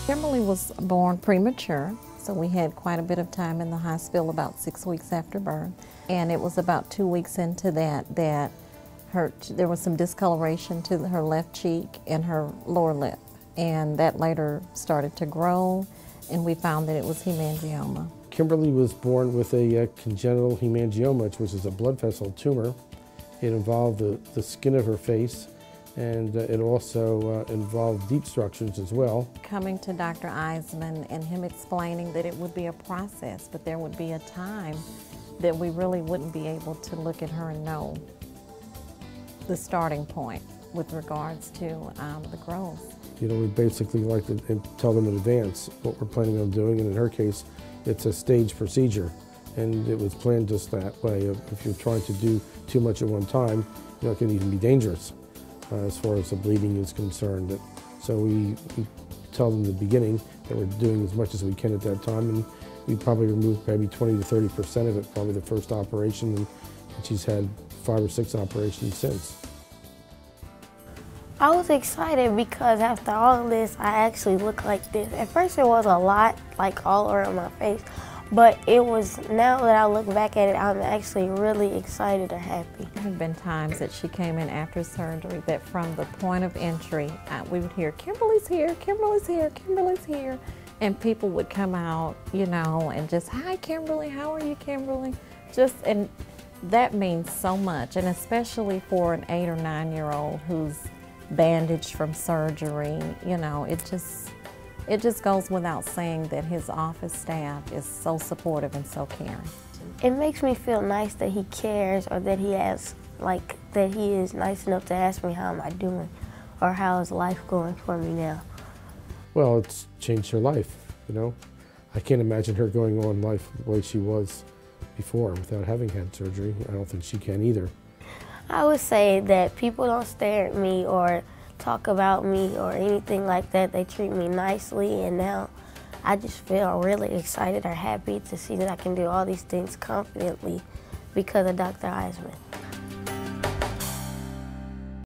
Kimberly was born premature, so we had quite a bit of time in the hospital, about 6 weeks after birth. And it was about 2 weeks into that there was some discoloration to her left cheek and her lower lip. And that later started to grow, and we found that it was hemangioma. Kimberly was born with a congenital hemangioma, which is a blood vessel tumor. It involved the skin of her face, and it also involved deep structures as well. Coming to Dr. Eisemann and him explaining that it would be a process, but there would be a time that we really wouldn't be able to look at her and know the starting point with regards to the growth. You know, we basically like to tell them in advance what we're planning on doing, and in her case, it's a staged procedure, and it was planned just that way. If you're trying to do too much at one time, you know, it can even be dangerous as far as the bleeding is concerned. So we tell them in the beginning that we're doing as much as we can at that time, and we probably removed maybe 20 to 30% of it, probably the first operation, and she's had 5 or 6 operations since. I was excited because after all of this, I actually look like this. At first it was a lot, like all around my face, but it was, now that I look back at it, I'm actually really excited and happy. There have been times that she came in after surgery that from the point of entry, we would hear, "Kimberly's here, Kimberly's here, Kimberly's here." And people would come out, you know, and just, "Hi, Kimberly, how are you, Kimberly?" And that means so much, and especially for an 8 or 9-year-old who's bandaged from surgery, you know, it just goes without saying that his office staff is so supportive and so caring. It makes me feel nice that he cares, or that he has, like, that he is nice enough to ask me how am I doing, or how is life going for me now. Well, it's changed her life, you know. I can't imagine her going on life the way she was before without having had surgery. I don't think she can either. I would say that people don't stare at me or talk about me or anything like that. They treat me nicely, and now I just feel really excited or happy to see that I can do all these things confidently because of Dr. Eisemann.